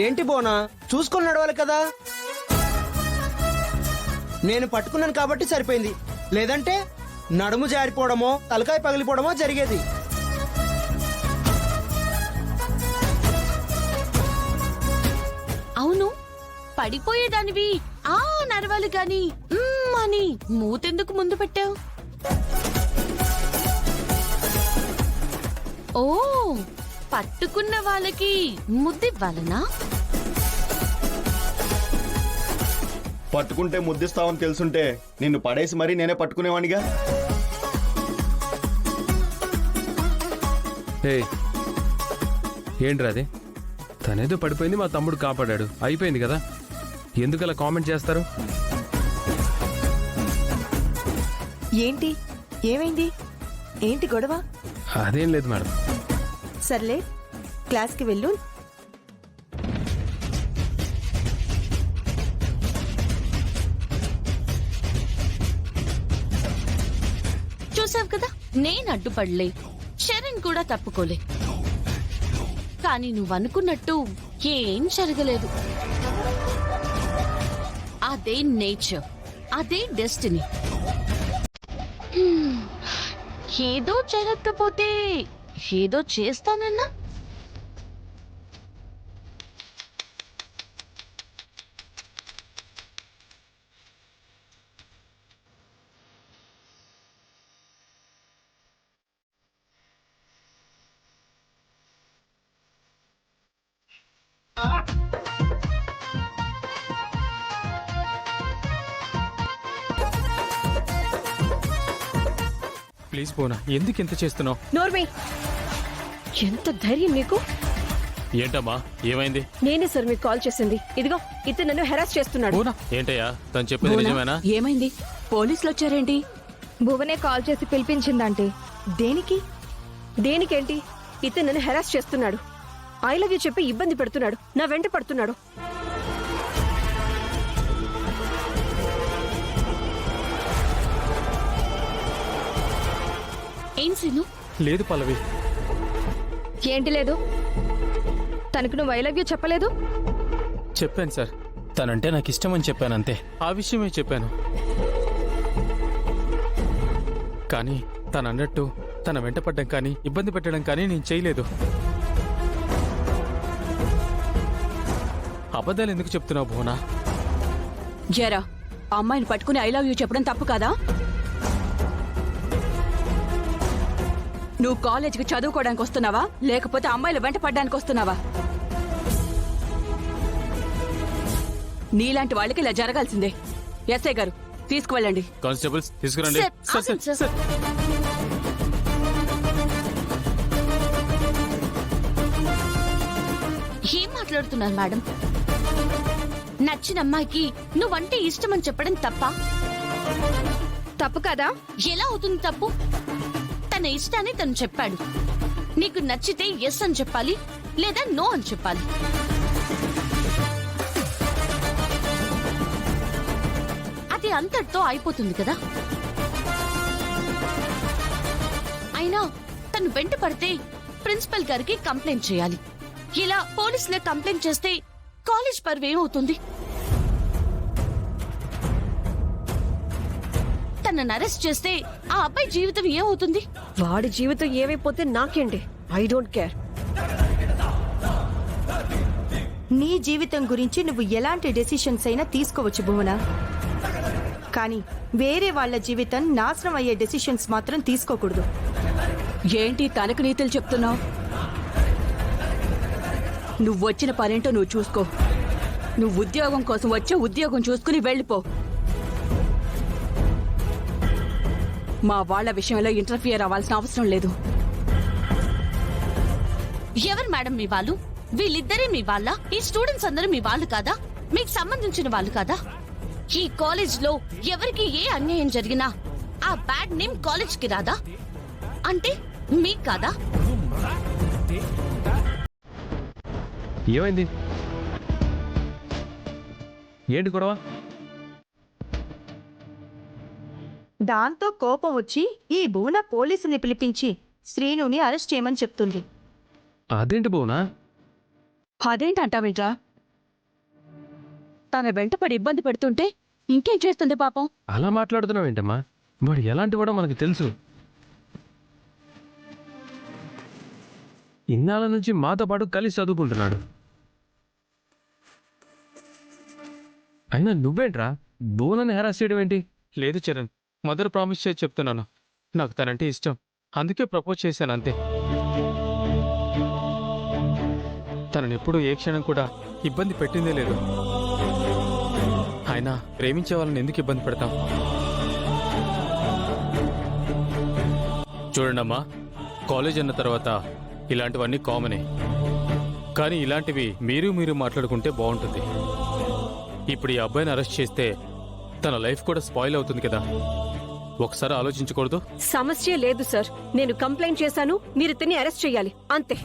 ఏంటి బోనా, చూసుకొని నడవాలి కదా. నేను పట్టుకున్నాను కాబట్టి సరిపోయింది, లేదంటే నడుము జారిపోవడమో తలకాయ పగిలిపోవడమో జరిగేది. అవును, పడిపోయేదానివి ఆ నరవాలి గాని అని మూతెందుకు ముందు పెట్టావు? ఓ, పట్టుకున్న వాళ్ళకి ముద్దివ్వాలనా? పట్టుకుంటే ముద్దిస్తావని తెలుసుంటే నిన్ను పడేసి మరీ నేనే పట్టుకునేవాడిగా. ఏంట్రా అది? తనేదో పడిపోయింది, మా తమ్ముడు కాపాడాడు, అయిపోయింది కదా. ఎందుకలా కామెంట్ చేస్తారు? ఏంటి, ఏమైంది, ఏంటి గొడవ? అదేం లేదు మేడం. సర్లే, క్లాస్కి వెళ్ళు. చూసావు కదా, నేను అడ్డుపడలే, శరణ్ కూడా తప్పుకోలే. కానీ నువ్వనుకున్నట్టు ఏం జరగలేదు. అదే నేచర్, అదే డెస్టినీ. ఏదో జరగకపోతే ఏదో చేస్తానన్నా. ప్లీజ్ పోనా, ఎందుకు ఇంత చేస్తున్నావు? నోర్మి, ఎంత ధైర్యం నీకు? ఏంటమ్మా, ఏమైంది? నేనే సార్ మీకు కాల్ చేసింది. ఇదిగో, ఇతను నన్ను హెరాస్ చేస్తున్నాడు. పోనా, ఏంటయ్యా తను చెప్పేది నిజమేనా? ఏమైంది? పోలీసులు వచ్చారేంటి? భువనే కాల్ చేసి పిలిపించిందంటే. దేనికి? దేనికేంటి? ఇతను నన్ను హెరాస్ చేస్తున్నాడు. ఐ లవ్ యూ చెప్పి ఇబ్బంది పెడుతున్నాడు, నా వెంట పడుతున్నాడు. ఏం సీను? లేదు పల్లవి. ఏంటి లేదు? తనకు నువ్వు ఐ లవ్ యూ చెప్పలేదు? చెప్పాను సార్, తనంటే నాకు ఇష్టం అని చెప్పాను, అంతే. ఆ విషయమే చెప్పాను. కానీ తను అన్నట్టు తన వెంట పడ్డం కానీ ఇబ్బంది పెట్టడం కానీ నేను చేయలేదు. అబద్ధాలు ఎందుకు చెప్తున్నావు భువనా? జరా, అమ్మాయిని పట్టుకుని ఐ లవ్ యూ చెప్పడం తప్పు కాదా? నువ్వు కాలేజీకి చదువుకోవడానికి వస్తున్నావా, లేకపోతే అమ్మాయిలు వెంట పడ్డానికి వస్తున్నావా? నీలాంటి వాళ్ళకి ఇలా జరగాల్సిందే. ఎస్ఐ గారు, తీసుకువెళ్ళండి. కానిస్టేబుల్స్ తీసుకురండి. సార్, ఆగండి సార్. ఏం మాట్లాడుతున్నారు మేడం? నచ్చిన అమ్మాయికి నువ్వంటే ఇష్టమని చెప్పడం తప్ప? తప్పు కదా? ఎలా అవుతుంది తప్పు? తన ఇష్టాన్ని తను చెప్పాడు. నీకు నచ్చితే ఎస్ అని చెప్పాలి, లేదా నో అని చెప్పాలి. అది అంతటితో అయిపోతుంది కదా. అయినా తను వెంట పడితే ప్రిన్సిపల్ గారికి కంప్లైంట్ చేయాలి. ఇలా పోలీసులే కంప్లైంట్ చేస్తే కాలేజ్ పరువు ఏమవుతుంది? తనను అరెస్ట్ చేస్తే ఆ అబ్బాయి జీవితం ఏమవుతుంది? వాడి జీవితం ఏమైపోతే నాకేంటి, ఐ డోంట్ కేర్. నీ జీవితం గురించి నువ్వు ఎలాంటి డెసిషన్స్ అయినా తీసుకోవచ్చు భువన, కానీ వేరే వాళ్ళ జీవితం నాశనం అయ్యే డెసిషన్స్ మాత్రం తీసుకోకూడదు. ఏంటి తనకు నీతులు చెప్తున్నావు? నువ్వు వచ్చిన పనేంటో నువ్వు చూసుకో. నువ్వు ఉద్యోగం కోసం వచ్చే ఉద్యోగం చూసుకుని వెళ్ళిపో. మా వాళ్ల విషయంలో ఇంటర్ఫియర్ అవ్వాల్సిన అవసరం లేదు. ఎవరు మేడం మీ వాళ్ళు? వీళ్ళిద్దరే మీ వాళ్ళ? ఈ స్టూడెంట్స్ అందరూ మీ వాళ్ళు కాదా? మీకు సంబంధించిన వాళ్ళు కాదా? ఈ కాలేజ్ లో ఎవరికి ఏ అన్యాయం జరిగినా ఆ బ్యాడ్ నేమ్ కాలేజ్ కి రాదా? అంటే మీకు కాదా? ఏమైంది? ఏంటి గొడవ? దాంతో కోపం వచ్చి ఈ భువన పోలీసుని పిలిపించి శ్రీనుని అరెస్ట్ చేయమని చెప్తుంది. అదేంటి భువనా? అదేంటంటావేంట్రా? తన వెంటపడి ఇబ్బంది పెడుతుంటే ఇంకేం చేస్తుంది పాపం? అలా మాట్లాడుతున్నావు ఏంటమ్మా? వాడు ఎలాంటి వాడో మనకు తెలుసు. ఇన్నాళ్ళ నుంచి మాతో పాటు కలిసి చదువుకుంటున్నాడు. అయినా నువ్వేంట్రా భువనని హెరాస్ చేయడం ఏంటి? లేదు చరణ్, మదర్ ప్రామిస్ చేసి చెప్తున్నాను. నాకు తనంటే ఇష్టం, అందుకే ప్రపోజ్ చేశాను అంతే. తనని ఎప్పుడూ ఏ క్షణం కూడా ఇబ్బంది పెట్టిందే లేదు. అయినా ప్రేమించే వాళ్ళని ఎందుకు ఇబ్బంది పెడతాం? చూడండమ్మా, కాలేజ్ అన్న తర్వాత ఇలాంటివన్నీ కామనే. కానీ ఇలాంటివి మీరు మాట్లాడుకుంటే బాగుంటుంది. ఇప్పుడు ఈ అబ్బాయిని అరెస్ట్ చేస్తే తన లైఫ్ కూడా స్పాయిల్ అవుతుంది కదా. ఒకసారి ఆలోచించకూడదు? సమస్య లేదు సార్, నేను కంప్లైంట్ చేశాను, మీరు ఇతన్ని అరెస్ట్ చేయాలి అంతే.